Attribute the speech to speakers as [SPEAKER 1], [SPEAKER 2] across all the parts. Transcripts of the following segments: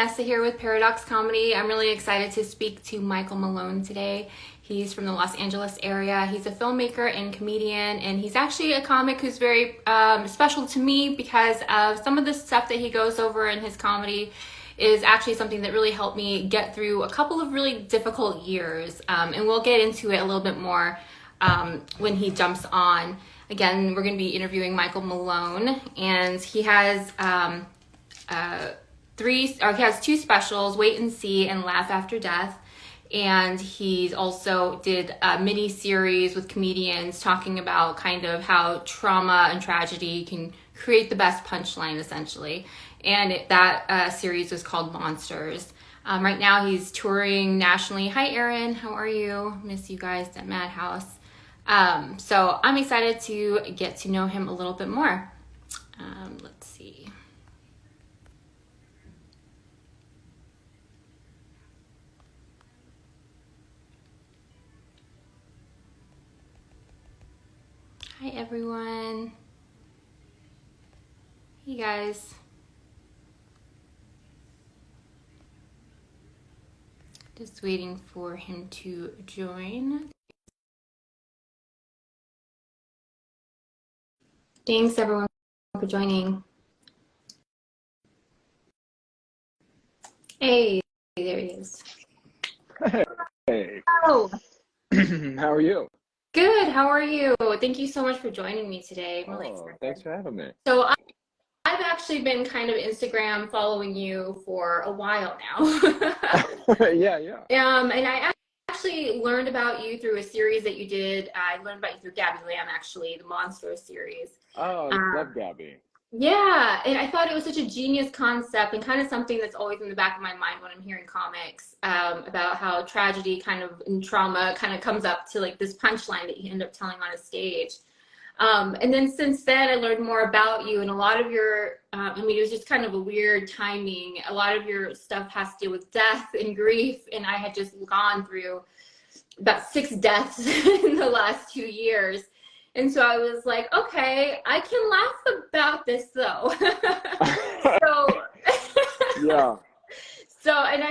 [SPEAKER 1] Vanessa here with Paradox Comedy. I'm really excited to speak to Michael Malone today. He's from the Los Angeles area. He's a filmmaker and comedian, and he's actually a comic who's very special to me because of some of the stuff that he goes over in his comedy is actually something that really helped me get through a couple of really difficult years. And we'll get into it a little bit more when he jumps on. Again, we're going to be interviewing Michael Malone, and he has he has two specials, Wait and See and Laugh After Death. And he's also did a mini series with comedians talking about kind of how trauma and tragedy can create the best punchline, essentially. And that series was called Monsters. Right now he's touring nationally. Hi, Erin. How are you? Miss you guys at Madhouse. So I'm excited to get to know him a little bit more. Let's see. Hi, everyone. Hey, guys. Just waiting for him to join. Thanks, everyone, for joining. Hey, there he is.
[SPEAKER 2] Hey.
[SPEAKER 1] Oh,
[SPEAKER 2] How are you?
[SPEAKER 1] good. How are you? Thank you so much for joining me today. I'm really excited.
[SPEAKER 2] Thanks for having me.
[SPEAKER 1] So I've actually been kind of Instagram following you for a while now.
[SPEAKER 2] Yeah.
[SPEAKER 1] And I actually learned about you through a series that you did. I learned about you through Gabby Lamb, actually, the Monster series.
[SPEAKER 2] Oh, I love Gabby.
[SPEAKER 1] Yeah, and I thought it was such a genius concept and kind of something that's always in the back of my mind when I'm hearing comics about how tragedy kind of and trauma kind of comes up to like this punchline that you end up telling on a stage. And then since then, I learned more about you, and a lot of your, it was just kind of a weird timing. A lot of your stuff has to do with death and grief, and I had just gone through about 6 deaths in the last 2 years. And so I was like, okay, I can laugh about this though. So,
[SPEAKER 2] Yeah.
[SPEAKER 1] and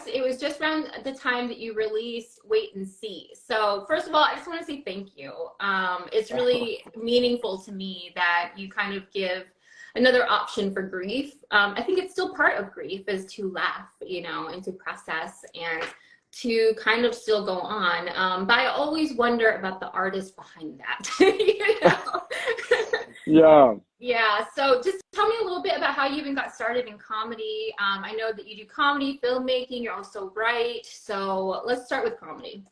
[SPEAKER 1] it was just around the time that you released Wait and See. So first of all, I just want to say thank you. It's really meaningful to me that you kind of give another option for grief. I think it's still part of grief is to laugh, and to process and to kind of still go on. But I always wonder about the artist behind that.
[SPEAKER 2] Yeah.
[SPEAKER 1] Yeah, so just tell me a little bit about how you even got started in comedy. I know that you do comedy, filmmaking, you're also write. So let's start with comedy.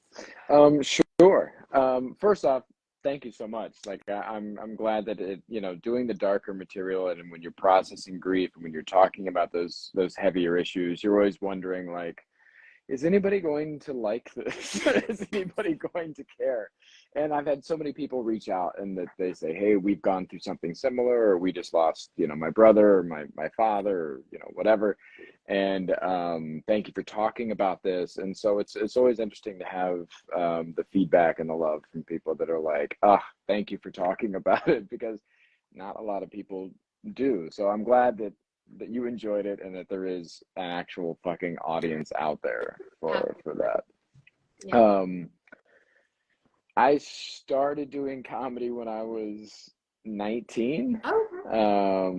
[SPEAKER 2] Sure. First off, thank you so much. Like I'm glad that doing the darker material and when you're processing grief and when you're talking about those heavier issues, you're always wondering like, is anybody going to like this? Is anybody going to care? And I've had so many people reach out and that they say, hey, we've gone through something similar, or we just lost, my brother or my father, or, whatever. And thank you for talking about this. And so it's always interesting to have the feedback and the love from people that are like, thank you for talking about it, because not a lot of people do. So I'm glad that you enjoyed it and that there is an actual fucking audience out there for that.
[SPEAKER 1] Yeah.
[SPEAKER 2] I started doing comedy when I was 19.
[SPEAKER 1] Oh,
[SPEAKER 2] I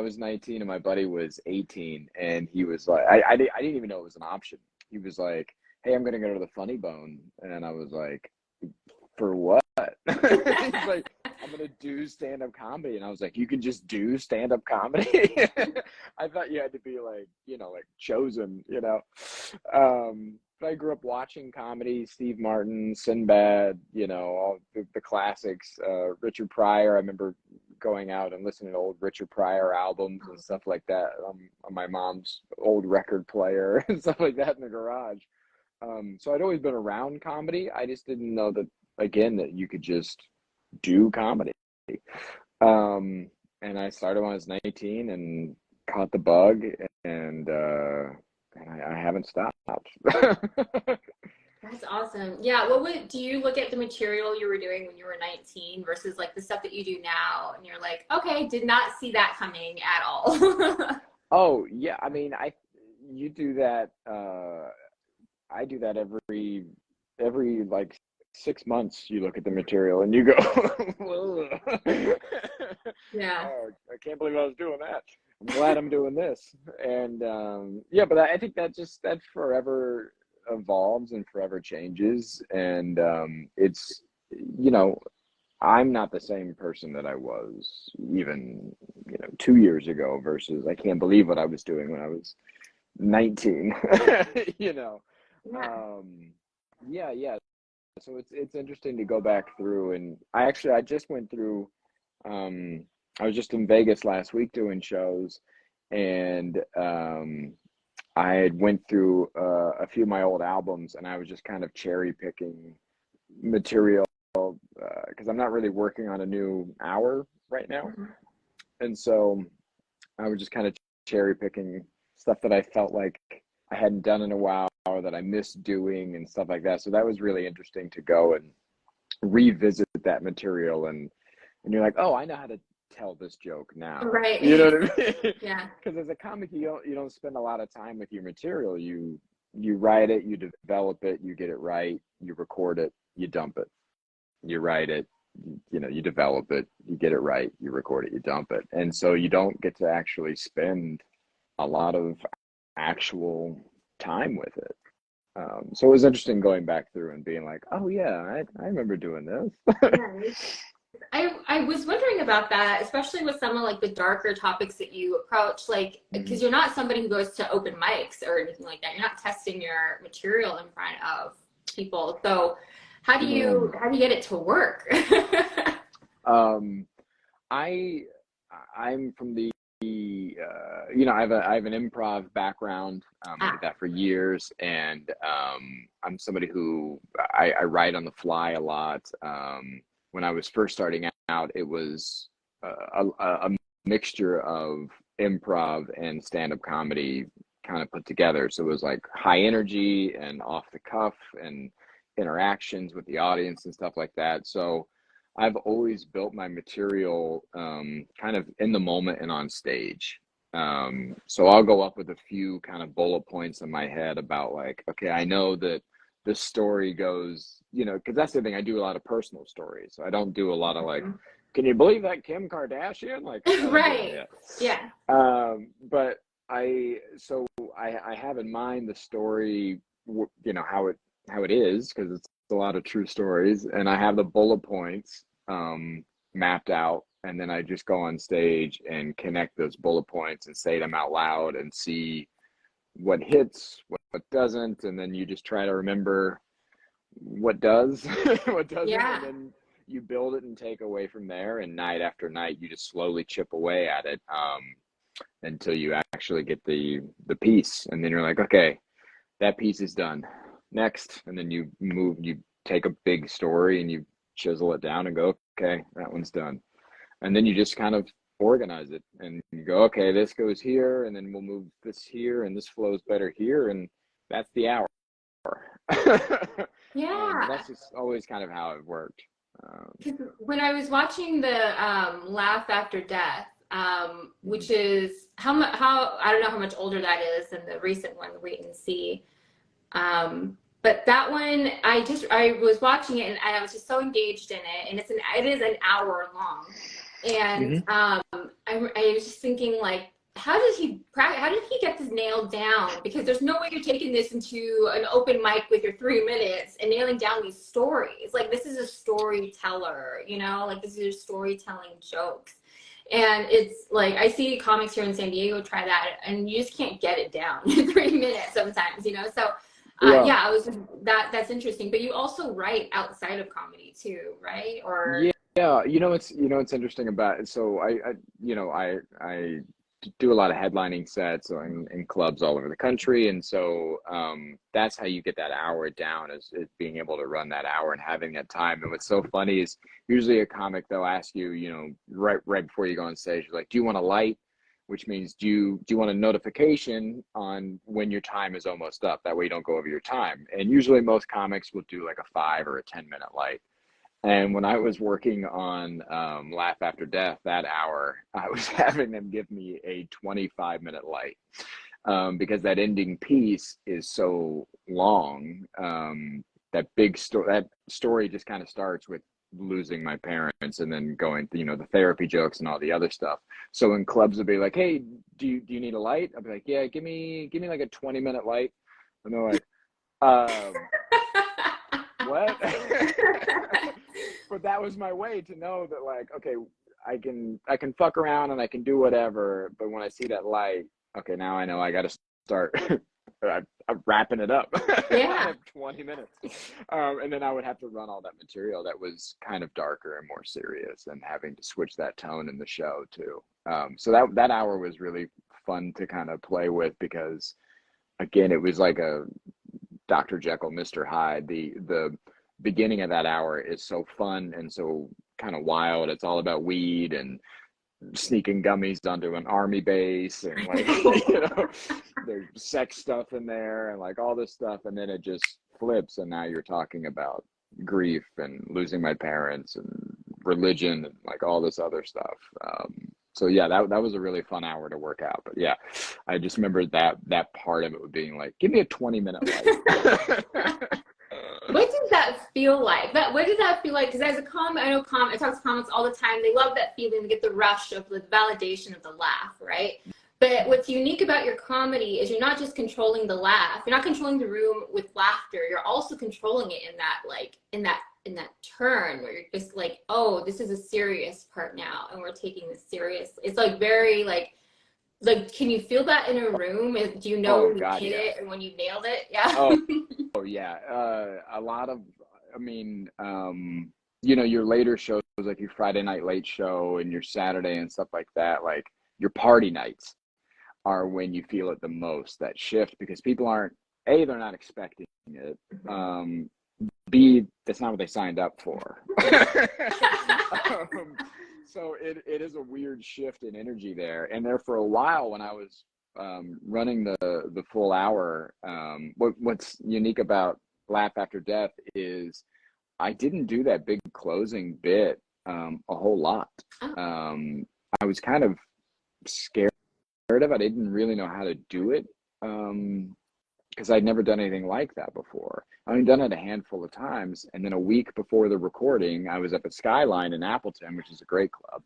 [SPEAKER 2] was 19 and my buddy was 18, and he was like, I didn't even know it was an option. He was like, hey, I'm gonna go to the Funny Bone, and I was like, for what? He's like, I'm gonna do stand-up comedy, and I was like, you can just do stand-up comedy? I thought you had to be like, like chosen, but I grew up watching comedy, Steve Martin, Sinbad, all the classics, Richard Pryor. I remember going out and listening to old Richard Pryor albums and stuff like that on my mom's old record player and stuff like that in the garage. So I'd always been around comedy. I just didn't know that, again, that you could just do comedy. And I started when I was 19 and caught the bug, and I haven't stopped.
[SPEAKER 1] that's awesome. Yeah, do you look at the material you were doing when you were 19 versus like the stuff that you do now, and you're like, okay, did not see that coming at all?
[SPEAKER 2] Oh yeah, I mean, you do that. I do that every like 6 months. You look at the material and you go, "Whoa."
[SPEAKER 1] Yeah.
[SPEAKER 2] Oh, I can't believe I was doing that. I'm glad I'm doing this. And yeah, but I think that forever evolves and forever changes. And it's, you know, I'm not the same person that I was even, 2 years ago versus I can't believe what I was doing when I was 19. you know.
[SPEAKER 1] Yeah.
[SPEAKER 2] Um, yeah, yeah. So it's interesting to go back through, and I just went through. Um, I was just in Vegas last week doing shows, and I had went through a few of my old albums, and I was just kind of cherry picking material because I'm not really working on a new hour right now,
[SPEAKER 1] Mhm.
[SPEAKER 2] and so I was just kind of cherry picking stuff that I felt like I hadn't done in a while or that I missed doing and stuff like that. So that was really interesting to go and revisit that material, and you're like, oh, I know how to tell this joke now. You know
[SPEAKER 1] Right.
[SPEAKER 2] what I mean?
[SPEAKER 1] Yeah.
[SPEAKER 2] Because as a comic, you don't spend a lot of time with your material. You write it, you develop it, you get it right, you record it, you dump it. You write it, you develop it, you get it right, you record it, you dump it. And so you don't get to actually spend a lot of actual time with it. So it was interesting going back through and being like, oh yeah, I remember doing this.
[SPEAKER 1] Yeah. I was wondering about that, especially with some of like the darker topics that you approach, like because
[SPEAKER 2] Mhm.
[SPEAKER 1] you're not somebody who goes to open mics or anything like that. You're not testing your material in front of people. So how do you get it to work?
[SPEAKER 2] Um, I I'm from the I have an improv background. I did
[SPEAKER 1] Ah,
[SPEAKER 2] that for years, and I'm somebody who I write on the fly a lot. When I was first starting out, it was a mixture of improv and stand-up comedy kind of put together. So it was like high energy and off the cuff and interactions with the audience and stuff like that. So I've always built my material kind of in the moment and on stage. So I'll go up with a few kind of bullet points in my head about like, okay, I know that this story goes, because that's the thing. I do a lot of personal stories. So I don't do a lot of like,
[SPEAKER 1] mhm.
[SPEAKER 2] can you believe that Kim Kardashian? Like, I don't do any
[SPEAKER 1] Right.
[SPEAKER 2] of
[SPEAKER 1] Yeah.
[SPEAKER 2] that. But so I have in mind the story, how it is, because it's a lot of true stories, and I have the bullet points mapped out, and then I just go on stage and connect those bullet points and say them out loud and see what hits, what doesn't, and then you just try to remember what does, what doesn't, and
[SPEAKER 1] Yeah.
[SPEAKER 2] then you build it and take away from there. And night after night, you just slowly chip away at it until you actually get the piece, and then you're like, okay, that piece is done. Next, and then you take a big story and you chisel it down and go, okay, that one's done. And then you just kind of organize it and you go, okay, this goes here, and then we'll move this here, and this flows better here, and that's the hour. And
[SPEAKER 1] Yeah.
[SPEAKER 2] that's just always kind of how it worked. Um,
[SPEAKER 1] 'Cause when I was watching the Laugh After Death, which is how I don't know how much older that is than the recent one, the Wait and See. But that one, I was watching it and I was just so engaged in it, and it is an hour long, and
[SPEAKER 2] mhm.
[SPEAKER 1] I was just thinking like, how did he get this nailed down? Because there's no way you're taking this into an open mic with your 3 minutes and nailing down these stories. Like this is a storyteller, like this is storytelling jokes. And it's like I see comics here in San Diego try that, and you just can't get it down in 3 minutes sometimes. So
[SPEAKER 2] Yeah.
[SPEAKER 1] yeah, I was that's interesting. But you also write outside of comedy too, right? Or
[SPEAKER 2] Yeah, it's interesting about it. So I do a lot of headlining sets in clubs all over the country, and so that's how you get that hour down is being able to run that hour and having that time. And what's so funny is usually a comic they'll ask you, right before you go on stage, like, do you want a light? Which means do you want a notification on when your time is almost up? That way you don't go over your time. And usually most comics will do like a 5 or a 10 minute light. And when I was working on Laugh After Death, that hour, I was having them give me a 25-minute light, because that ending piece is so long. That big story, that story just kind of starts with losing my parents and then going, the therapy jokes and all the other stuff. So in clubs would be like, hey, do you need a light? I'd be like, yeah, give me like a 20-minute light. And they're like, what? But that was my way to know that, like, okay, I can fuck around and I can do whatever, but when I see that light, okay, now I know I got to start I'm wrapping it up. I
[SPEAKER 1] Yeah.
[SPEAKER 2] have 20 minutes. And then I would have to run all that material that was kind of darker and more serious, and having to switch that tone in the show too. So that hour was really fun to kind of play with, because again, it was like a Dr. Jekyll, Mr. Hyde. The beginning of that hour is so fun and so kind of wild. It's all about weed and sneaking gummies onto an army base, and like there's sex stuff in there and like all this stuff, and then it just flips, and now you're talking about grief and losing my parents and religion and like all this other stuff. So yeah, that was a really fun hour to work out. But yeah, I just remember that part of it being like, give me a 20-minute light.
[SPEAKER 1] What does that feel like? What does that feel like? Because as a comic, I talk to comics all the time. They love that feeling. They get the rush of the validation of the laugh, right? But what's unique about your comedy is you're not just controlling the laugh. You're not controlling the room with laughter. You're also controlling it in that, like, in that turn where you're just like, oh, this is a serious part now, and we're taking this serious. It's like very like, can you feel that in a room? Do you know
[SPEAKER 2] Oh
[SPEAKER 1] when you
[SPEAKER 2] God,
[SPEAKER 1] hit
[SPEAKER 2] yeah.
[SPEAKER 1] it and when you nailed it? Yeah.
[SPEAKER 2] Oh, oh yeah. A lot of, I mean, your later shows, like your Friday night late show and your Saturday and stuff like that, like your party nights are when you feel it the most, that shift, because people aren't, A, they're not expecting it. B, that's not what they signed up for. um, so it is a weird shift in energy there. And there for a while when I was running the full hour, what's unique about Laugh After Death is I didn't do that big closing bit a whole lot. I was kind of scared of it. I didn't really know how to do it, because I'd never done anything like that before. I'd only done it a handful of times, and then a week before the recording, I was up at Skyline in Appleton, which is a great club,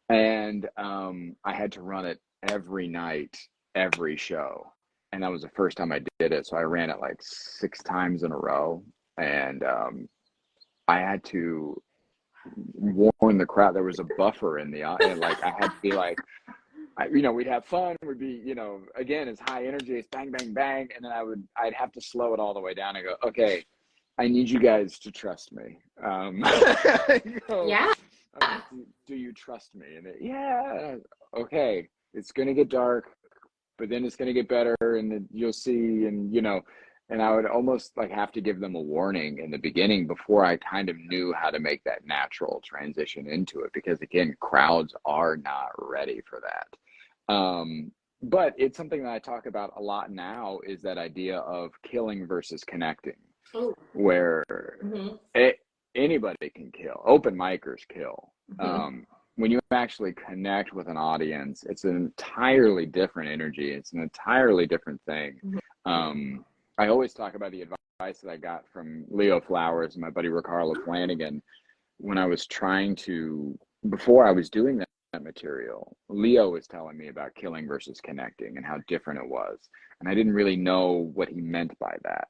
[SPEAKER 2] and I had to run it every night, every show, and that was the first time I did it. So I ran it like 6 times in a row, and I had to warn the crowd there was a buffer in the and like I had to be like, we'd have fun. We'd be, again, it's high energy, it's bang, bang, bang. And then I'd have to slow it all the way down and go, okay, I need you guys to trust me.
[SPEAKER 1] Yeah.
[SPEAKER 2] Do you trust me? And yeah, okay, it's going to get dark, but then it's going to get better, and then you'll see. And I would almost like have to give them a warning in the beginning before I kind of knew how to make that natural transition into it, because again, crowds are not ready for that. But it's something that I talk about a lot now, is that idea of killing versus connecting,
[SPEAKER 1] Oh.
[SPEAKER 2] where anybody can kill. Open micers kill. When you actually connect with an audience, it's an entirely different energy. It's an entirely different thing. I always talk about the advice that I got from Leo Flowers and my buddy Ricardo Flanagan when I was before I was doing that material. Leo was telling me about killing versus connecting and how different it was. And I didn't really know what he meant by that.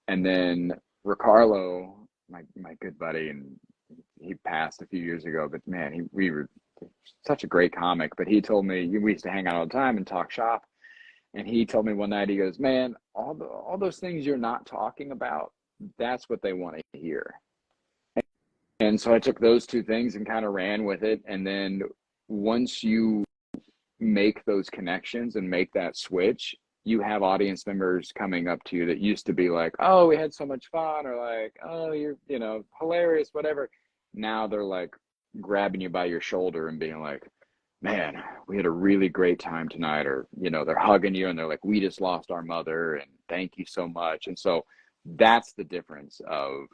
[SPEAKER 2] And then Ricardo, my good buddy, and he passed a few years ago, but man, we were such a great comic. But he told me, we used to hang out all the time and talk shop. And he told me one night, he goes, man, all those things you're not talking about, that's what they want to hear. And so I took those two things and kind of ran with it. And then once you make those connections and make that switch, you have audience members coming up to you that used to be like, oh, we had so much fun, or like, oh, you're, hilarious, whatever. Now they're like grabbing you by your shoulder and being like, man, we had a really great time tonight. Or, they're hugging you and they're like, we just lost our mother and thank you so much. And so that's the difference of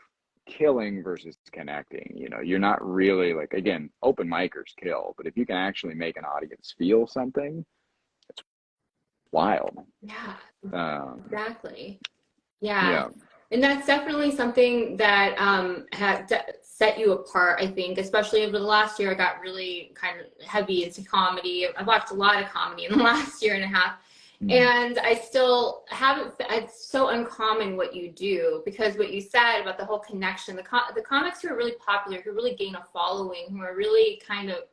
[SPEAKER 2] killing versus connecting. You know, you're not really like, again, open micers kill, but if you can actually make an audience feel something, it's wild.
[SPEAKER 1] Yeah,
[SPEAKER 2] Um,
[SPEAKER 1] exactly. Yeah.
[SPEAKER 2] yeah.
[SPEAKER 1] And that's definitely something that had set you apart, I think, especially over the last year. I got really kind of heavy into comedy. I watched a lot of comedy in the last year and a half.
[SPEAKER 2] Mm.
[SPEAKER 1] And I still haven't, it's so uncommon what you do, because what you said about the whole connection, the comics who are really popular, who really gain a following, who are really kind of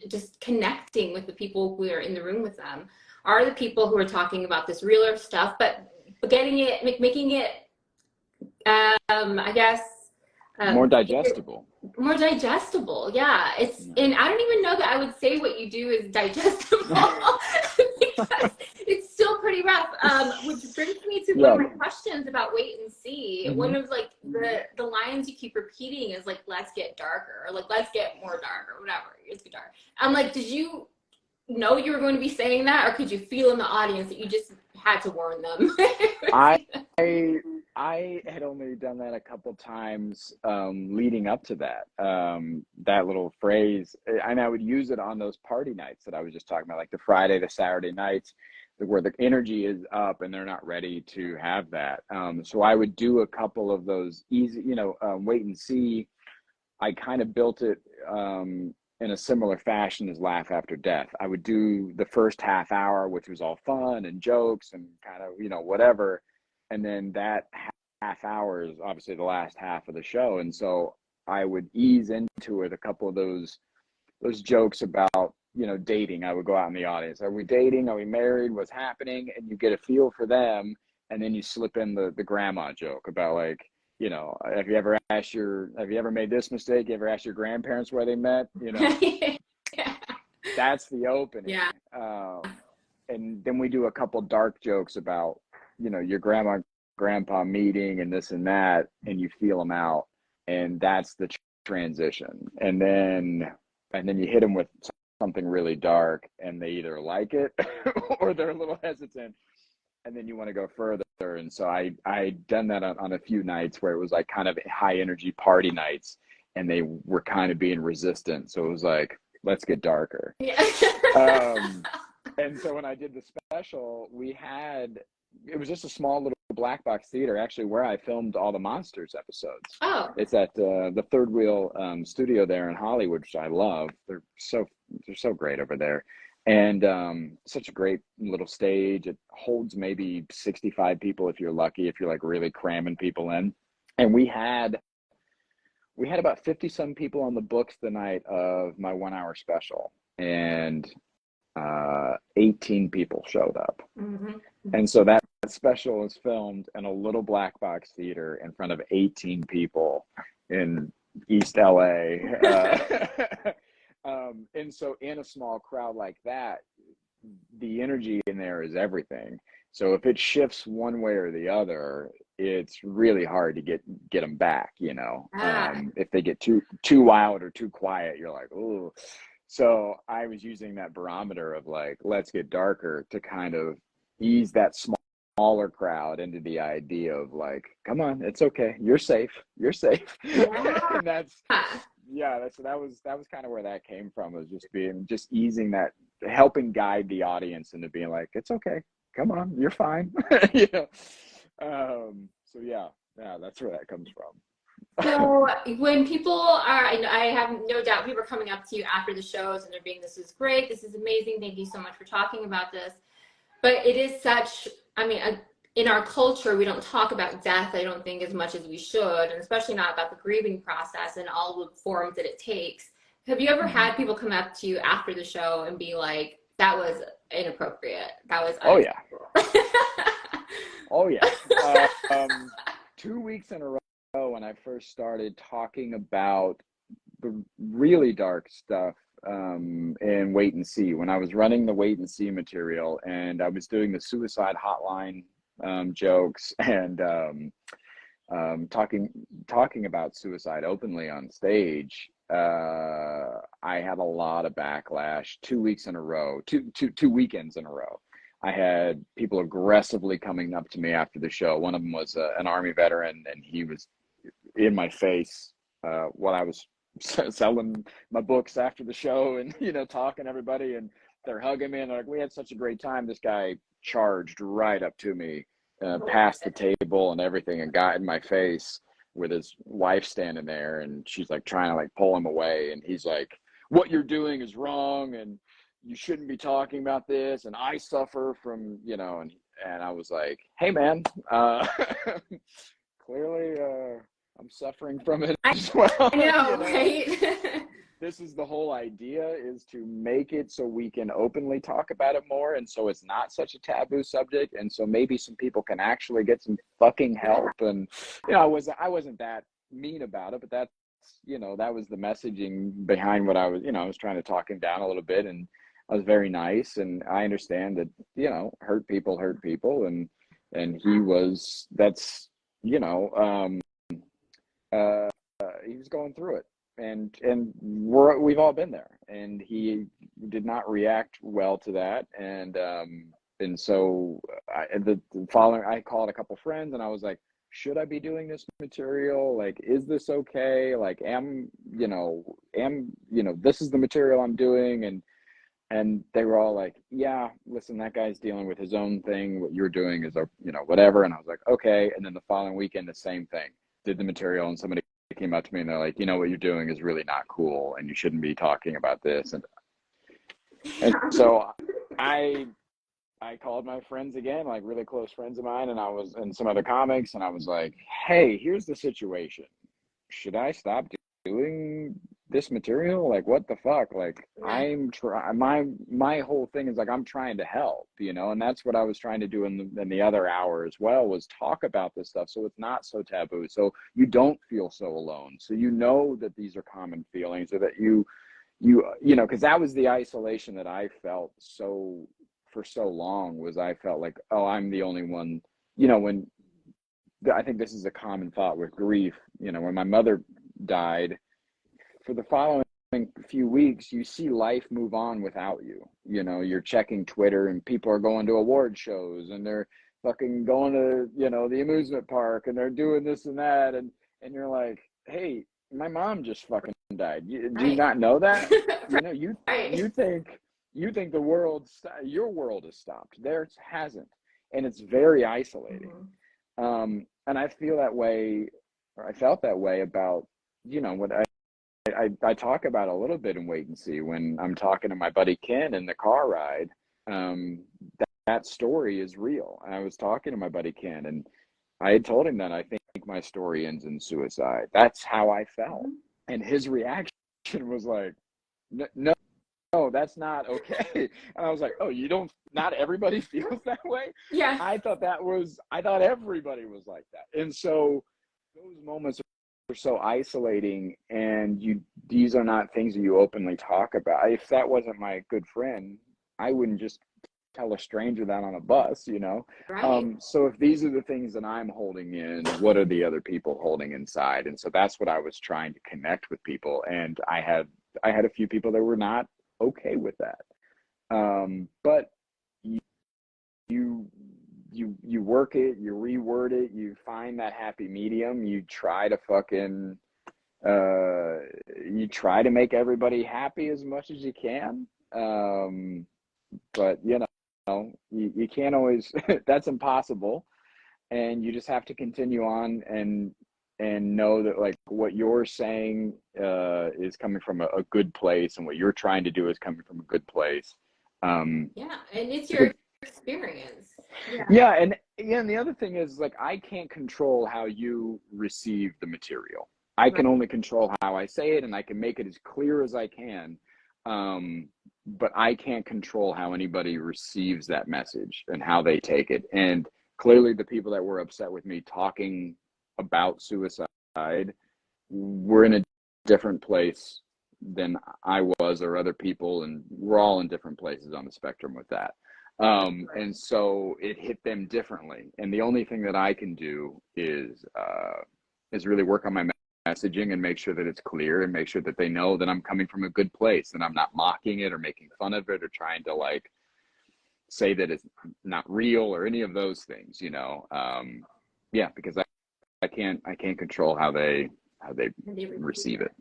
[SPEAKER 1] just connecting with the people who are in the room with them, are the people who are talking about this realer stuff, but getting it, making it, I guess,
[SPEAKER 2] More digestible.
[SPEAKER 1] more digestible. Yeah, it's,
[SPEAKER 2] Yeah.
[SPEAKER 1] and I don't even know that I would say what you do is digestible because it's still pretty rough. Which brings me to one
[SPEAKER 2] Yeah.
[SPEAKER 1] of my questions about wait and see.
[SPEAKER 2] Mm-hmm.
[SPEAKER 1] One of like the lines you keep repeating is like, "Let's get darker," or like, "Let's get more dark," or whatever. Let's get dark. I'm like, did you know you were going to be saying that, or could you feel in the audience that you just had to warn them?
[SPEAKER 2] I I had only done that a couple times leading up to that. That little phrase, and I would use it on those party nights that I was just talking about, like the Friday, the Saturday nights, where the energy is up and they're not ready to have that. So I would do a couple of those easy, wait and see. I kind of built it in a similar fashion as Laugh After Death. I would do the first half hour, which was all fun and jokes and kind of, whatever. And then that half hour is obviously the last half of the show. And so I would ease into it a couple of those jokes about, dating. I would go out in the audience. Are we dating? Are we married? What's happening? And you get a feel for them. And then you slip in the grandma joke about like, have you ever made this mistake? You ever asked your grandparents where they met?
[SPEAKER 1] Yeah.
[SPEAKER 2] That's the opening.
[SPEAKER 1] Yeah.
[SPEAKER 2] And then we do a couple dark jokes about, your grandma, grandpa meeting and this and that, and you feel them out. And that's the transition. And then you hit them with something really dark and they either like it or they're a little hesitant. And then you want to go further. And so I'd done that on a few nights where it was like kind of high energy party nights and they were kind of being resistant. So it was like, let's get darker.
[SPEAKER 1] Yeah.
[SPEAKER 2] And so when I did the special, it was just a small little black box theater, actually, where I filmed all the Monsters episodes.
[SPEAKER 1] Oh.
[SPEAKER 2] It's at the Third Wheel studio there in Hollywood, which I love. They're so great over there. And such a great little stage. It holds maybe 65 people if you're lucky, if you're like really cramming people in. And we had about 50 some people on the books the night of my 1 hour special, and 18 people showed up.
[SPEAKER 1] Mm-hmm.
[SPEAKER 2] And so that special was filmed in a little black box theater in front of 18 people in East LA. And so in a small crowd like that, the energy in there is everything. So if it shifts one way or the other, it's really hard to get them back, if they get too wild or too quiet, you're like, oh. So I was using that barometer of like, let's get darker to kind of ease that smaller crowd into the idea of like, come on, it's okay, you're safe.
[SPEAKER 1] Yeah.
[SPEAKER 2] And that was kind of where that came from, was just easing that, helping guide the audience into being like, it's okay, come on, you're fine. So that's where that comes from.
[SPEAKER 1] So when people are, I have no doubt people are coming up to you after the shows and they're being, this is great, this is amazing, thank you so much for talking about this. But it is such, in our culture, we don't talk about death, I don't think, as much as we should, and especially not about the grieving process and all the forms that it takes. Have you ever had people come up to you after the show and be like, that was inappropriate, that was unacceptable?
[SPEAKER 2] Oh yeah. 2 weeks in a row when I first started talking about the really dark stuff in Wait and See, when I was running the Wait and See material and I was doing the suicide hotline jokes and talking about suicide openly on stage, I had a lot of backlash 2 weeks in a row, two weekends in a row. I had people aggressively coming up to me after the show. One of them was an Army veteran, and he was in my face while I was selling my books after the show, and talking to everybody, and they're hugging me and they're like, we had such a great time. This guy charged right up to me, past the table and everything, and got in my face with his wife standing there, and she's like trying to like pull him away, and he's like, what you're doing is wrong, and you shouldn't be talking about this, and I suffer from, and I was like, hey man, clearly I'm suffering from it as well.
[SPEAKER 1] I know, right?
[SPEAKER 2] This is the whole idea, is to make it so we can openly talk about it more, and so it's not such a taboo subject, and so maybe some people can actually get some fucking help. And I wasn't that mean about it, but that's that was the messaging behind what I was. I was trying to talk him down a little bit, and I was very nice, and I understand that hurt people, and he was, that's he was going through it, and we've all been there, and he did not react well to that, and so the following, I called a couple friends, and I was like, should I be doing this material? Like, is this okay? Like, this is the material I'm doing, and they were all like, yeah, listen, that guy's dealing with his own thing. What you're doing is whatever. And I was like, okay. And then the following weekend, the same thing. Did the material, and somebody came up to me and they're like, what you're doing is really not cool, and you shouldn't be talking about this. And so I called my friends again, like really close friends of mine, and some other comics, and I was like, hey, here's the situation. Should I stop doing this material? Like, what the fuck? Like, my whole thing is like, I'm trying to help, and that's what I was trying to do in the other hour as well, was talk about this stuff so it's not so taboo, so you don't feel so alone, so that these are common feelings, so that you because that was the isolation that I felt for so long, was I felt like, oh, I'm the only one, when I think this is a common thought with grief. When my mother died, for the following few weeks, you see life move on without you. You're checking Twitter, and people are going to award shows, and they're fucking going to, the amusement park, and they're doing this and that. And you're like, hey, my mom just fucking died. Do you not know that? You think your world has stopped. Theirs hasn't. And it's very isolating.
[SPEAKER 1] Mm-hmm.
[SPEAKER 2] And I feel that way, or I felt that way about, what I talk about a little bit in Wait and See, when I'm talking to my buddy Ken in the car ride. That story is real. And I was talking to my buddy Ken, and I had told him that I think my story ends in suicide. That's how I felt. Mm-hmm. And his reaction was like, no, that's not okay. And I was like, oh, not everybody feels that way?
[SPEAKER 1] Yeah.
[SPEAKER 2] I thought everybody was like that. And so those moments are so isolating, and these are not things that you openly talk about. If that wasn't my good friend, I wouldn't just tell a stranger that on a bus,
[SPEAKER 1] Right.
[SPEAKER 2] So if these are the things that I'm holding in, what are the other people holding inside? And so that's what I was trying to connect with people, and I had a few people that were not okay with that, but you work it, you reword it, you find that happy medium, you try to fucking you try to make everybody happy as much as you can, but you can't always that's impossible, and you just have to continue on and know that, like, what you're saying is coming from a good place, and what you're trying to do is coming from a good place.
[SPEAKER 1] Yeah, and it's your experience.
[SPEAKER 2] And the other thing is, like, I can't control how you receive the material. I can only control how I say it, and I can make it as clear as I can. But I can't control how anybody receives that message and how they take it. And clearly the people that were upset with me talking about suicide were in a different place than I was, or other people, and we're all in different places on the spectrum with that. And so it hit them differently. And the only thing that I can do is really work on my messaging and make sure that it's clear, and make sure that they know that I'm coming from a good place, and I'm not mocking it or making fun of it or trying to, like, say that it's not real or any of those things, because I can't control how they
[SPEAKER 1] And they receive
[SPEAKER 2] receive
[SPEAKER 1] it.
[SPEAKER 2] it.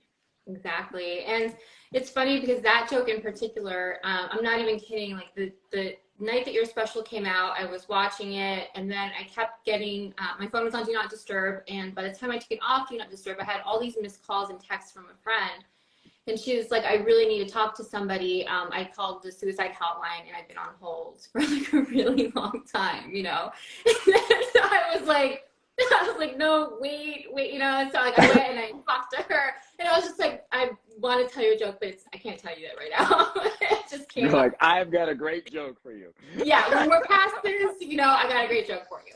[SPEAKER 1] Exactly. And it's funny because that joke in particular, I'm not even kidding. Like the night that your special came out, I was watching it, and then I kept getting, my phone was on Do Not Disturb. And by the time I took it off Do Not Disturb, I had all these missed calls and texts from a friend. And she was like, I really need to talk to somebody. I called the suicide hotline and I've been on hold for like a really long time, you know? So I was like, no, wait, you know? So like I went and I talked to her and I was just like, I want to tell you a joke, but I can't tell you that right now. It just
[SPEAKER 2] You're
[SPEAKER 1] came up.
[SPEAKER 2] like, I've got a great joke for you.
[SPEAKER 1] Yeah, when we're past this, you know, I got a great joke for you.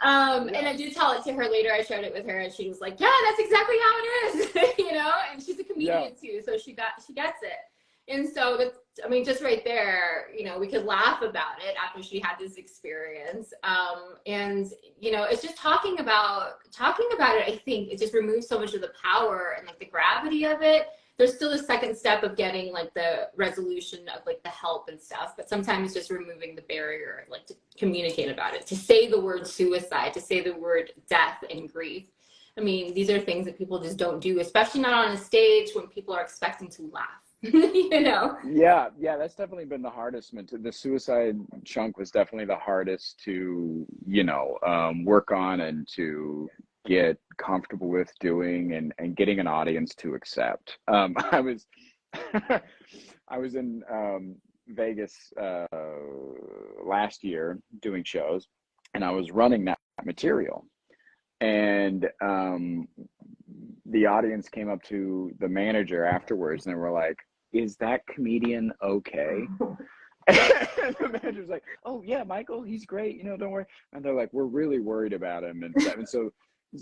[SPEAKER 2] Yeah.
[SPEAKER 1] And I did tell it to her later. I shared it with her, and she was like, "Yeah, that's exactly how it is," you know. And she's a comedian too, so she gets it. And so that's, I mean, just right there, you know, we could laugh about it after she had this experience. And you know, it's just talking about it. I think it just removes so much of the power and like the gravity of it. There's still the second step of getting like the resolution of like the help and stuff, but sometimes just removing the barrier, like to communicate about it, to say the word suicide, to say the word death and grief. I mean, these are things that people just don't do, especially not on a stage when people are expecting to laugh. You know?
[SPEAKER 2] Yeah, that's definitely been the hardest. The suicide chunk was definitely the hardest to, work on and to get comfortable with doing and getting an audience to accept. I was I was in Vegas last year doing shows, and I was running that material, and the audience came up to the manager afterwards, and they were like, "Is that comedian okay?" And the manager's like, "Oh yeah, Michael, he's great. Don't worry." And they're like, "We're really worried about him." And so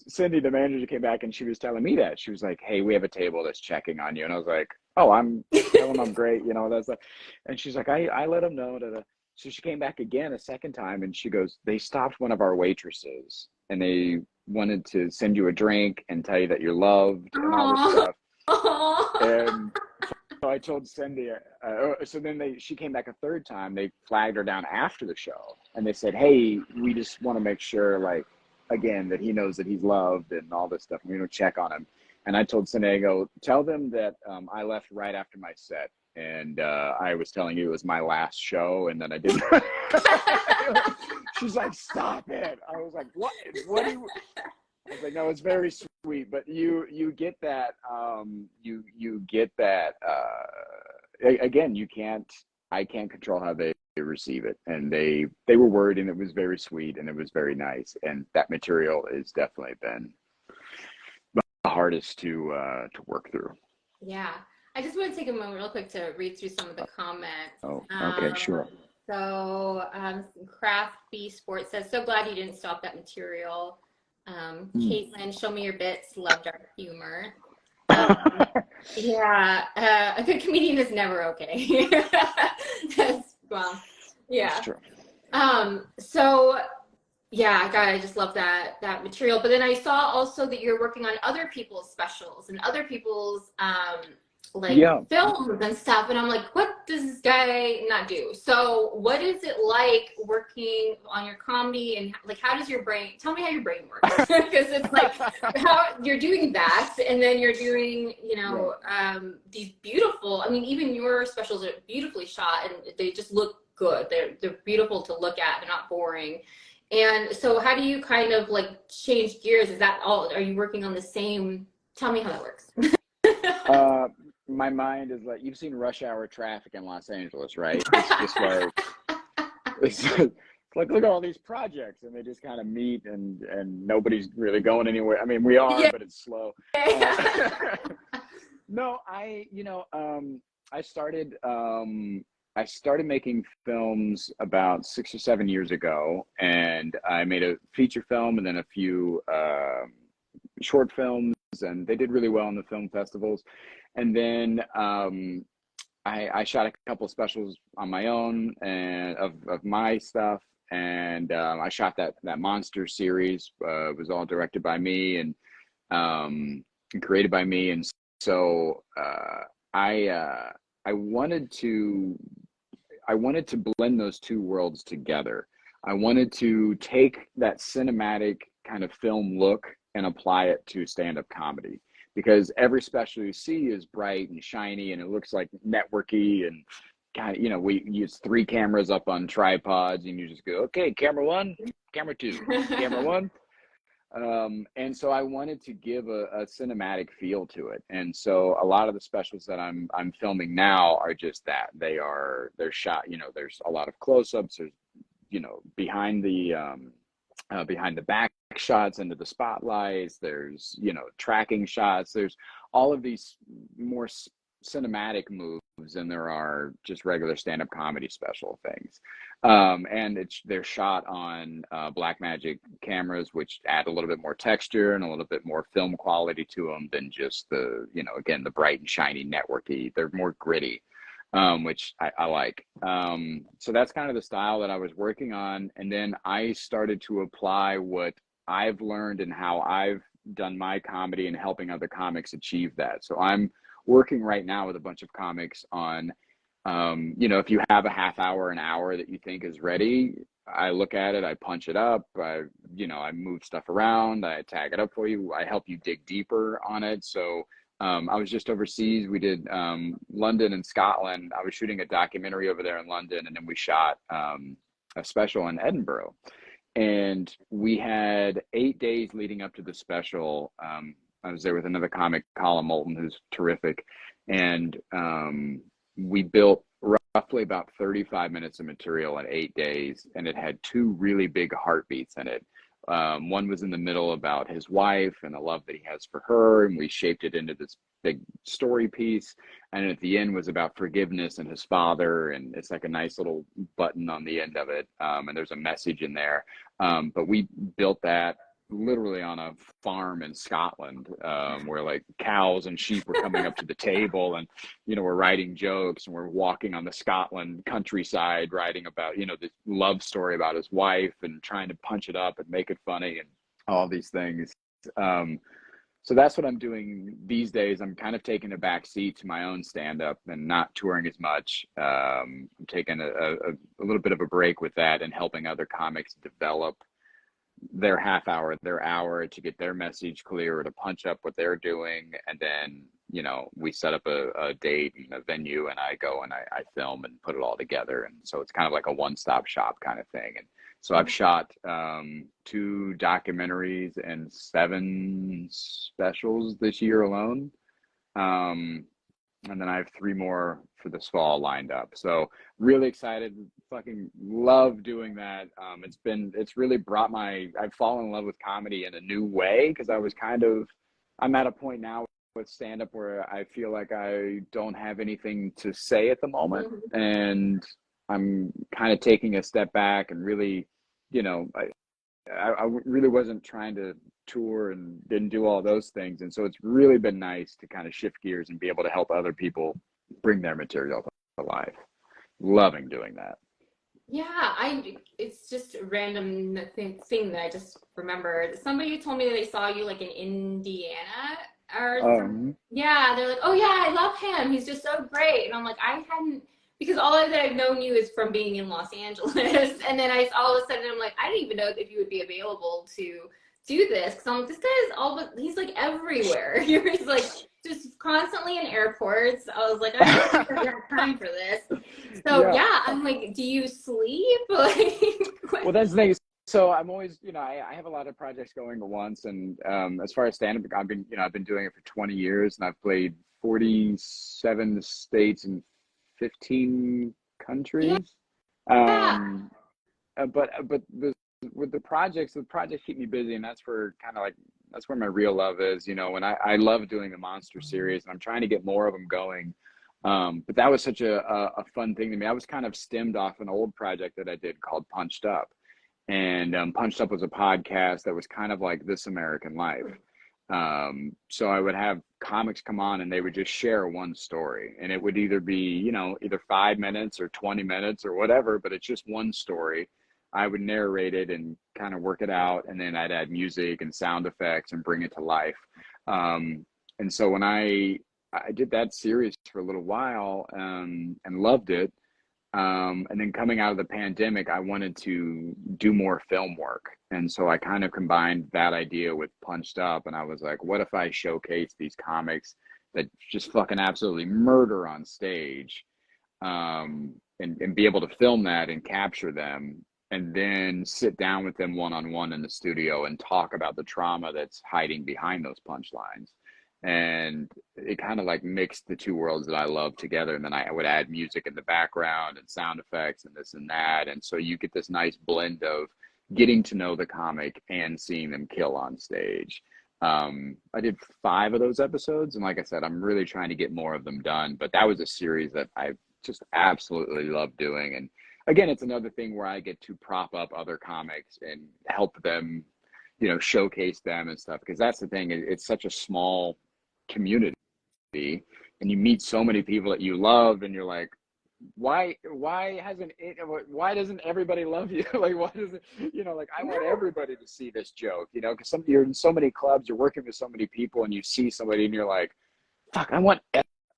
[SPEAKER 2] Cindy, the manager, came back and she was telling me that. She was like, "Hey, we have a table that's checking on you." And I was like, "Oh, I'm tell him I'm great." That's like, and she's like, I let him know. Da, da. So she came back again a second time, and she goes, "They stopped one of our waitresses and they wanted to send you a drink and tell you that you're loved and all this
[SPEAKER 1] Aww.
[SPEAKER 2] stuff." And so I told Cindy, so then she came back a third time. They flagged her down after the show and they said, "Hey, we just want to make sure, like, again, that he knows that he's loved and all this stuff. And we check on him." And I told Cindy, I go, "Tell them that I left right after my set. And I was telling you it was my last show. And then I didn't." She's like, "Stop it." I was like, "What? What do you?" I was like, "No, it's very sweet, but you get that you get that again. I can't control how they receive it, and they were worried, and it was very sweet, and it was very nice, and that material has definitely been the hardest to work through."
[SPEAKER 1] Yeah. I just want to take a moment real quick to read through some of the comments.
[SPEAKER 2] Oh, okay, sure.
[SPEAKER 1] So Craft B Sports says, "So glad you didn't stop that material." Caitlin, "Show me your bits. Love dark humor." Yeah, a good comedian is never okay. Well, yeah.
[SPEAKER 2] That's true.
[SPEAKER 1] So yeah, God, I just love that material. But then I saw also that you're working on other people's specials and other people's films and stuff, and I'm like, what does this guy not do? So what is it like working on your comedy, and like how does your brain, tell me how your brain works? Because it's like how you're doing that, and then you're doing these beautiful, I mean, even your specials are beautifully shot and they just look good. They're beautiful to look at. They're not boring. And so how do you kind of like change gears? Is that all, are you working on the same, tell me how that works?
[SPEAKER 2] My mind is like, you've seen rush hour traffic in Los Angeles, right? It's just like, it's like, look at all these projects, and they just kind of meet, and nobody's really going anywhere. I mean, we are, but it's slow. No, I started making films about 6 or 7 years ago, and I made a feature film and then a few short films, and they did really well in the film festivals. And then I shot a couple specials on my own and of my stuff, and I shot that monster series. It was all directed by me and created by me, and so I wanted to blend those two worlds together. I wanted to take that cinematic kind of film look and apply it to stand-up comedy, because every special you see is bright and shiny and it looks like networky and kind of, we use 3 cameras up on tripods and you just go, okay, camera 1, camera 2, camera 1. And so I wanted to give a cinematic feel to it. And so a lot of the specials that I'm filming now are just that. They're shot, there's a lot of close-ups, there's, behind the back shots into the spotlights, there's, tracking shots, there's all of these more cinematic moves than there are just regular stand-up comedy special things. And they're shot on Blackmagic cameras, which add a little bit more texture and a little bit more film quality to them than just the, again, the bright and shiny networky. They're more gritty, which I like. So that's kind of the style that I was working on. And then I started to apply what I've learned and how I've done my comedy and helping other comics achieve that. So I'm working right now with a bunch of comics on, if you have a half hour, an hour that you think is ready, I look at it, I punch it up, I move stuff around, I tag it up for you, I help you dig deeper on it. So I was just overseas. We did London and Scotland. I was shooting a documentary over there in London, and then we shot a special in Edinburgh. And we had 8 days leading up to the special. I was there with another comic, Colin Moulton, who's terrific. And we built roughly about 35 minutes of material in 8 days. And it had 2 really big heartbeats in it. One was in the middle about his wife and the love that he has for her. And we shaped it into this big story piece. And at the end was about forgiveness and his father. And it's like a nice little button on the end of it. And there's a message in there. But we built that literally on a farm in Scotland, where like cows and sheep were coming up to the table, and we're writing jokes, and we're walking on the Scotland countryside writing about this love story about his wife and trying to punch it up and make it funny and all these things. So that's what I'm doing these days. I'm kind of taking a back seat to my own stand-up and not touring as much. I'm taking a little bit of a break with that and helping other comics develop their half hour, their hour, to get their message clear or to punch up what they're doing. And then, we set up a date and a venue, and I go and I film and put it all together. And so it's kind of like a one-stop shop kind of thing. And so I've shot 2 documentaries and 7 specials this year alone. And then I have 3 more for this fall lined up. So really excited, fucking love doing that. It's really brought I've fallen in love with comedy in a new way, because I'm at a point now with stand-up where I feel like I don't have anything to say at the moment.
[SPEAKER 1] Mm-hmm.
[SPEAKER 2] And I'm kind of taking a step back and really, I really wasn't trying to tour and didn't do all those things. And so it's really been nice to kind of shift gears and be able to help other people bring their material to life. Loving doing that.
[SPEAKER 1] Yeah, it's just a random thing that I just remembered. Somebody told me that they saw you like in Indiana or something. Yeah, they're like, oh yeah, I love him. He's just so great. And I'm like, I hadn't, because all that I've known you is from being in Los Angeles. And then all of a sudden I'm like, I didn't even know if you would be available to do this. Cause I'm like, this guy's he's like everywhere. He's like just constantly in airports. I was like, I don't have time for this. So yeah, I'm like, do you sleep?
[SPEAKER 2] Well, that's the thing. So I'm always, I have a lot of projects going at once. And as far as stand-up, I've been doing it for 20 years, and I've played 47 states and 15 countries.
[SPEAKER 1] Yeah.
[SPEAKER 2] But with the projects keep me busy, and that's where my real love is. When I love doing the monster series, and I'm trying to get more of them going. But that was such a fun thing to me. I was kind of stemmed off an old project that I did called Punched Up. And Punched Up was a podcast that was kind of like This American Life. So I would have comics come on, and they would just share one story, and it would either be, either 5 minutes or 20 minutes or whatever, but it's just one story. I would narrate it and kind of work it out, and then I'd add music and sound effects and bring it to life. And so when I did that series for a little while, and loved it, And then coming out of the pandemic, I wanted to do more film work. And so I kind of combined that idea with Punched Up. And I was like, what if I showcase these comics that just fucking absolutely murder on stage, and be able to film that and capture them, and then sit down with them one on one in the studio and talk about the trauma that's hiding behind those punchlines. And it kind of like mixed the two worlds that I love together. And then I would add music in the background and sound effects and this and that. And so you get this nice blend of getting to know the comic and seeing them kill on stage. I did 5 of those episodes, and like I said, I'm really trying to get more of them done. But that was a series that I just absolutely love doing. And again, it's another thing where I get to prop up other comics and help them, showcase them and stuff. Because that's the thing, it's such a small community, and you meet so many people that you love, and you're like, why doesn't everybody love you? Like, why doesn't, like, I want everybody to see this joke, because you're in so many clubs, you're working with so many people, and you see somebody and you're like, fuck, I want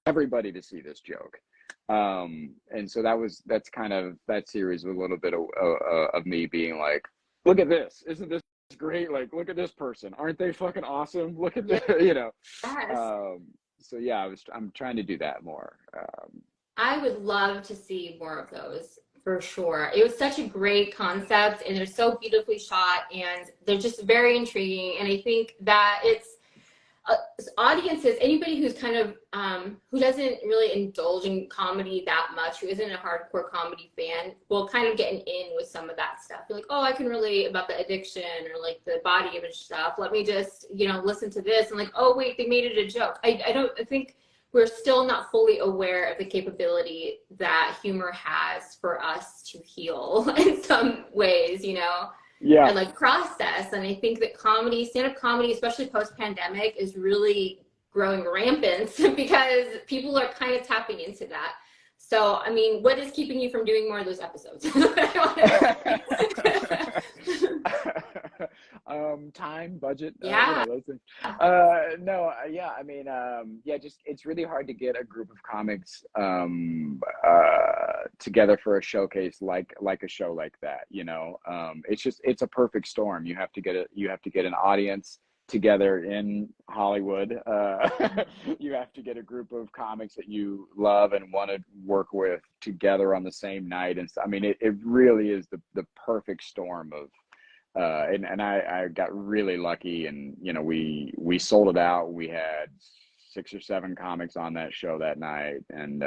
[SPEAKER 2] everybody to see this joke. And so that's kind of, that series was a little bit of me being like, look at this, isn't this great? Like, look at this person, aren't they fucking awesome? Look at this,
[SPEAKER 1] Yes.
[SPEAKER 2] So yeah, I'm trying to do that more.
[SPEAKER 1] I would love to see more of those for sure. It was such a great concept, and they're so beautifully shot, and they're just very intriguing. And I think that it's audiences, anybody who's kind of who doesn't really indulge in comedy that much, who isn't a hardcore comedy fan, will kind of get an in with some of that stuff. You're like, oh, I can relate about the addiction or like the body image stuff. Let me just listen to this, and like, oh wait, they made it a joke. I think we're still not fully aware of the capability that humor has for us to heal in some ways,
[SPEAKER 2] Yeah.
[SPEAKER 1] and like process. And I think that stand-up comedy, especially post-pandemic, is really growing rampant because people are kind of tapping into that. So, I mean, what is keeping you from doing more of those episodes?
[SPEAKER 2] Time, budget,
[SPEAKER 1] Yeah.
[SPEAKER 2] those things. No, yeah, I mean, yeah, just, it's really hard to get a group of comics together for a showcase like a show like that. It's a perfect storm. You have to get an audience together in Hollywood. You have to get a group of comics that you love and want to work with together on the same night. And so, I mean, it really is the perfect storm of, and I got really lucky, and we sold it out. We had 6 or 7 comics on that show that night, and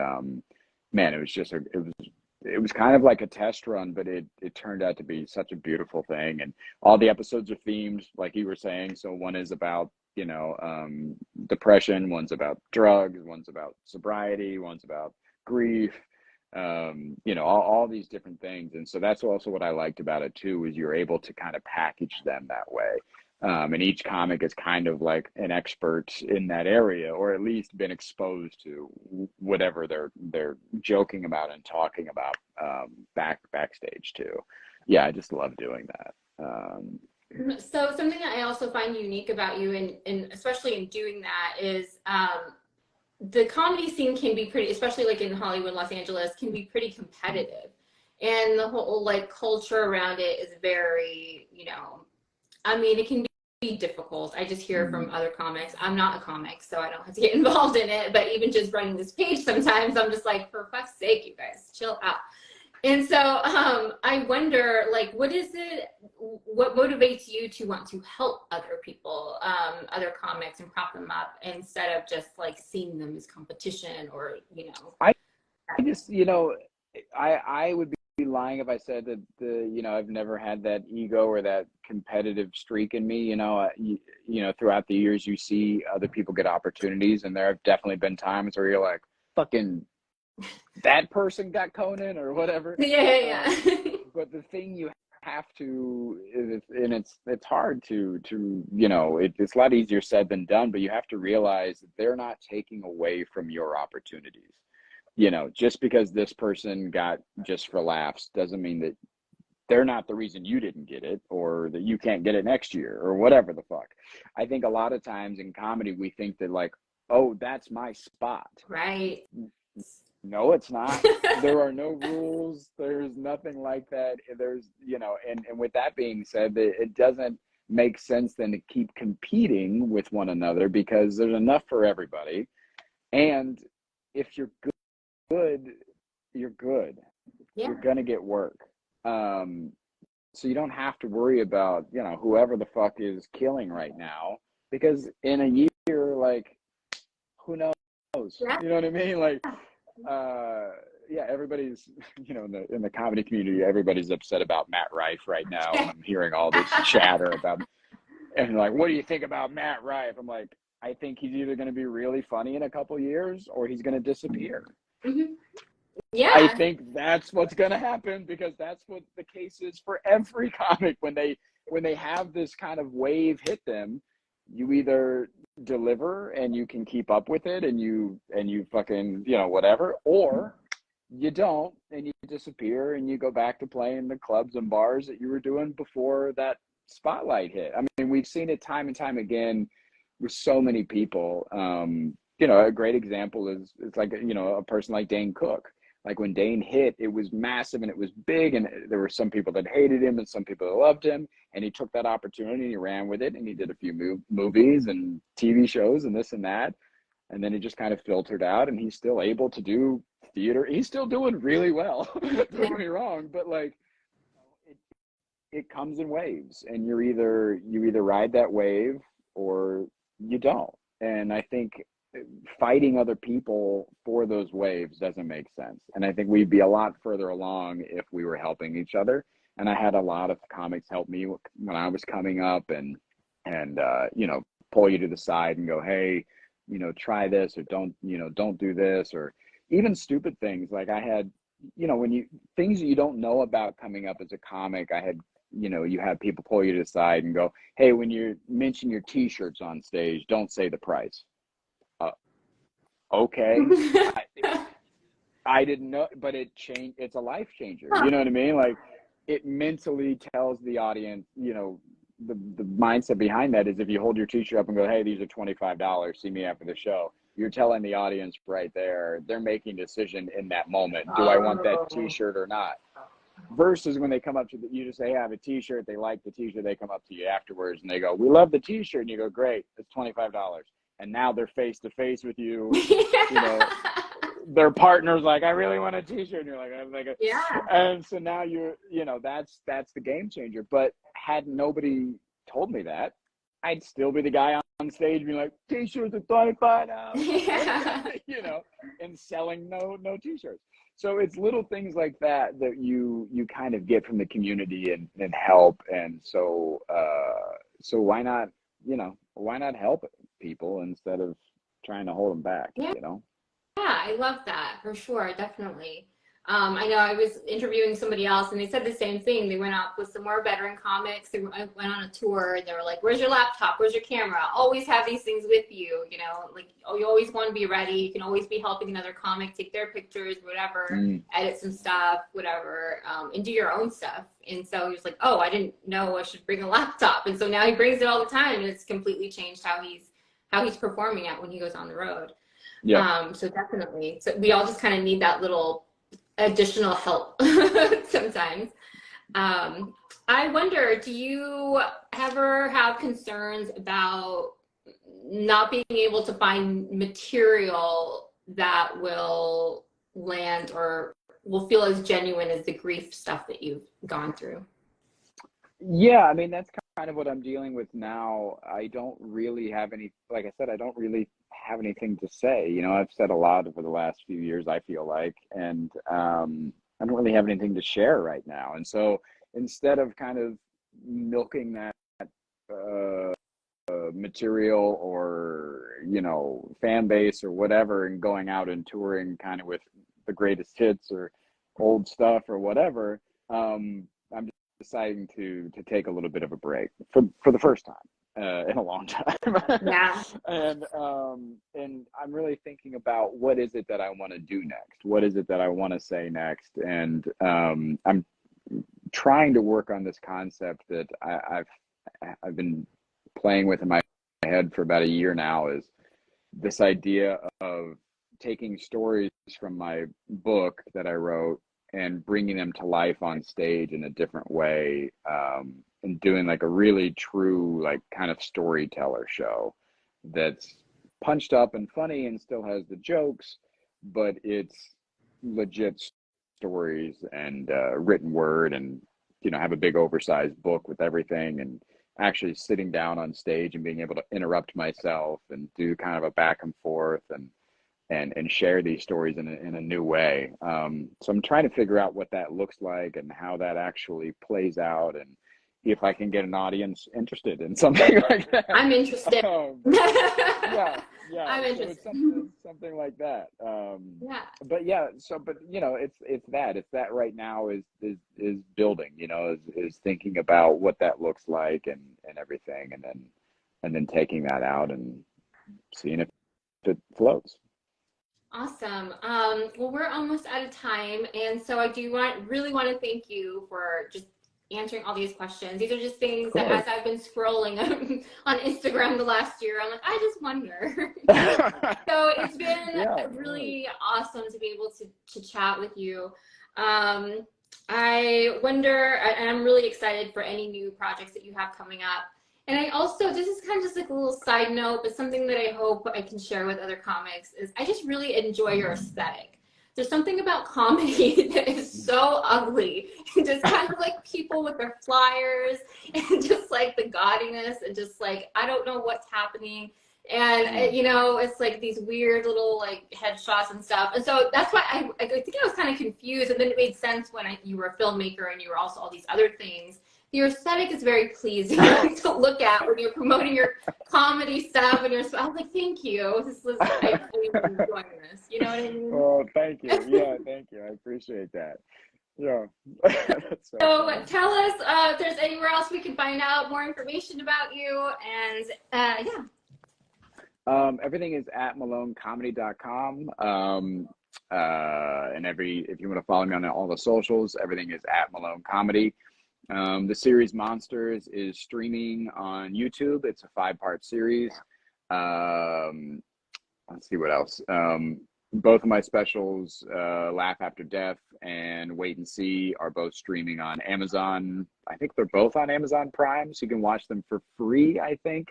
[SPEAKER 2] man, it was kind of like a test run, but it turned out to be such a beautiful thing. And all the episodes are themed, like you were saying. So one is about depression, one's about drugs, one's about sobriety, one's about grief. All these different things. And so that's also what I liked about it too, is you're able to kind of package them that way. And each comic is kind of like an expert in that area, or at least been exposed to whatever they're joking about and talking about backstage too. Yeah, I just love doing that.
[SPEAKER 1] So something that I also find unique about you, and especially in doing that, is the comedy scene can be pretty, especially like in Hollywood, Los Angeles, can be pretty competitive. And the whole like culture around it is very, I mean, it can be difficult. I just hear from other comics. I'm not a comic, so I don't have to get involved in it. But even just running this page, sometimes I'm just like, for fuck's sake, you guys, chill out. And so I wonder, like, what motivates you to want to help other people, other comics, and prop them up instead of just like seeing them as competition or,
[SPEAKER 2] I just, I would be lying if I said that I've never had that ego or that competitive streak in me. Throughout the years, you see other people get opportunities, and there have definitely been times where you're like, fucking, that person got Conan or whatever.
[SPEAKER 1] Yeah.
[SPEAKER 2] But the thing you have to, and it's hard to it's a lot easier said than done, but you have to realize that they're not taking away from your opportunities. Just because this person got Just for Laughs doesn't mean that they're not the reason you didn't get it, or that you can't get it next year, or whatever the fuck. I think a lot of times in comedy we think that, like, oh, that's my spot.
[SPEAKER 1] Right.
[SPEAKER 2] No, it's not. There are no rules. There's nothing like that. There's, and with that being said, it doesn't make sense then to keep competing with one another because there's enough for everybody. And if you're good, you're good.
[SPEAKER 1] Yeah.
[SPEAKER 2] You're gonna get work. So you don't have to worry about, whoever the fuck is killing right now, because in a year, like, who knows?
[SPEAKER 1] Yeah.
[SPEAKER 2] You know what I mean? Like, yeah, everybody's, in the comedy community, everybody's upset about Matt Rife right now. And I'm hearing all this chatter about, and like, what do you think about Matt Rife? I'm like, I think he's either going to be really funny in a couple years or he's going to disappear.
[SPEAKER 1] Mm-hmm. Yeah.
[SPEAKER 2] I think that's what's going to happen, because that's what the case is for every comic. When they have this kind of wave hit them, you either deliver and you can keep up with it and you fucking, whatever, or you don't and you disappear and you go back to playing the clubs and bars that you were doing before that spotlight hit. I mean, we've seen it time and time again with so many people. A great example is, it's like, a person like Dane Cook. Like, when Dane hit, it was massive and it was big, and there were some people that hated him and some people that loved him, and he took that opportunity and he ran with it, and he did a few movies and TV shows and this and that, and then it just kind of filtered out, and he's still able to do theater. He's still doing really well. Don't get me wrong, but like, it comes in waves, and you either ride that wave or you don't. And I think fighting other people for those waves doesn't make sense. And I think we'd be a lot further along if we were helping each other. And I had a lot of comics help me when I was coming up, and pull you to the side and go, hey, try this, or don't do this, or even stupid things. Like, I had, things that you don't know about coming up as a comic, I had, you have people pull you to the side and go, hey, when you mention your t-shirts on stage, don't say the price. Okay. I didn't know, but it changed. It's a life changer. You know what I mean? Like, it mentally tells the audience, the mindset behind that is, if you hold your t-shirt up and go, hey, these are $25, see me after the show, you're telling the audience right there, they're making a decision in that moment. Do I want that t-shirt or not? Versus when they come up to you, just say, hey, I have a t-shirt. They like the t-shirt. They come up to you afterwards and they go, we love the t-shirt. And you go, great, it's $25. And now they're face to face with you. Their partner's like, I really want a t-shirt. And you're like,
[SPEAKER 1] yeah.
[SPEAKER 2] And so now that's the game changer. But had nobody told me that, I'd still be the guy on stage being like, t-shirts are $25.
[SPEAKER 1] Yeah.
[SPEAKER 2] And selling no t-shirts. So it's little things like that you kind of get from the community and help. And so why not help people instead of trying to hold them back?
[SPEAKER 1] Yeah. Yeah, I love that, for sure, definitely. I know I was interviewing somebody else, and they said the same thing. They went out with some more veteran comics. They went on a tour, and they were like, where's your laptop? Where's your camera? Always have these things with you, like, you always want to be ready. You can always be helping another comic take their pictures, whatever, edit some stuff, whatever, and do your own stuff. And so he was like, oh, I didn't know I should bring a laptop. And so now he brings it all the time, and it's completely changed how he's performing it when he goes on the road.
[SPEAKER 2] Yeah.
[SPEAKER 1] So definitely. So we all just kind of need that little additional help sometimes. I wonder, do you ever have concerns about not being able to find material that will land or will feel as genuine as the grief stuff that you've gone through?
[SPEAKER 2] Yeah, I mean, that's kind of what I'm dealing with now. I don't really have like I said, I don't really have anything to say. I've said a lot over the last few years, I feel like, and I don't really have anything to share right now. And so instead of kind of milking that material or, fan base or whatever, and going out and touring kind of with the greatest hits or old stuff or whatever, I'm deciding to take a little bit of a break for the first time in a long time.
[SPEAKER 1] Yeah.
[SPEAKER 2] And I'm really thinking about, what is it that I want to do next? What is it that I want to say next? And I'm trying to work on this concept that I've been playing with in my head for about a year now, is this idea of taking stories from my book that I wrote and bringing them to life on stage in a different way, and doing like a really true, like kind of storyteller show that's punched up and funny and still has the jokes, but it's legit stories and written word, and have a big oversized book with everything, and actually sitting down on stage and being able to interrupt myself and do kind of a back and forth and share these stories in a new way. So I'm trying to figure out what that looks like and how that actually plays out, and if I can get an audience interested in something like that.
[SPEAKER 1] I'm interested.
[SPEAKER 2] Yeah,
[SPEAKER 1] I'm
[SPEAKER 2] so
[SPEAKER 1] interested.
[SPEAKER 2] it's something like that.
[SPEAKER 1] Yeah.
[SPEAKER 2] But it's that right now is building, is thinking about what that looks like and everything, and then taking that out and seeing if it floats.
[SPEAKER 1] Awesome. Well, we're almost out of time, and so I do really want to thank you for just answering all these questions. These are just things that, as I've been scrolling on Instagram the last year, I'm like, I just wonder. So it's been really awesome to be able to chat with you. I wonder, and I'm really excited for any new projects that you have coming up. And I also, this is kind of just like a little side note, but something that I hope I can share with other comics is I just really enjoy your aesthetic. There's something about comedy that is so ugly, and just kind of like people with their flyers and just like the gaudiness and just like, I don't know what's happening. And, it's like these weird little like headshots and stuff. And so that's why I think I was kind of confused. And then it made sense when you were a filmmaker and you were also all these other things. Your aesthetic is very pleasing to look at when you're promoting your comedy stuff, and I was like, thank you. I'm enjoying this. You know what I mean?
[SPEAKER 2] Oh, thank you. Yeah, thank you. I appreciate that. Yeah.
[SPEAKER 1] So tell us if there's anywhere else we can find out more information about you, and
[SPEAKER 2] everything is at malonecomedy.com. And if you want to follow me on all the socials, everything is at Malone Comedy. The series Monsters is streaming on YouTube. It's a 5-part series. Let's see what else. Both of my specials, Laugh After Death and Wait and See, are both streaming on Amazon. I think they're both on Amazon Prime, so you can watch them for free, I think.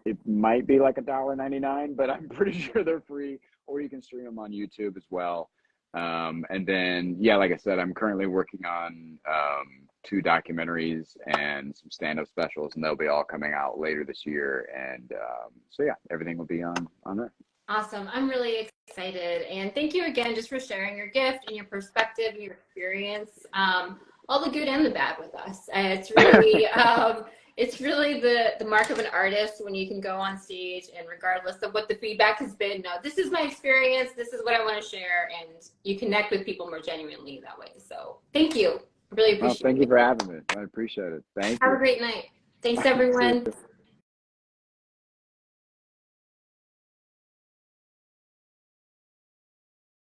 [SPEAKER 2] It might be like $1.99, but I'm pretty sure they're free, or you can stream them on YouTube as well. And then, like I said, I'm currently working on 2 documentaries and some stand-up specials, and they'll be all coming out later this year. And everything will be on there.
[SPEAKER 1] Awesome. I'm really excited. And thank you again just for sharing your gift and your perspective and your experience, all the good and the bad with us. It's really it's really the mark of an artist when you can go on stage and regardless of what the feedback has been, no, this is my experience, this is what I want to share, and you connect with people more genuinely that way. So thank you. I really appreciate it.
[SPEAKER 2] Thank you for having me. I appreciate it. Thank you.
[SPEAKER 1] Have a great night. Thanks, everyone.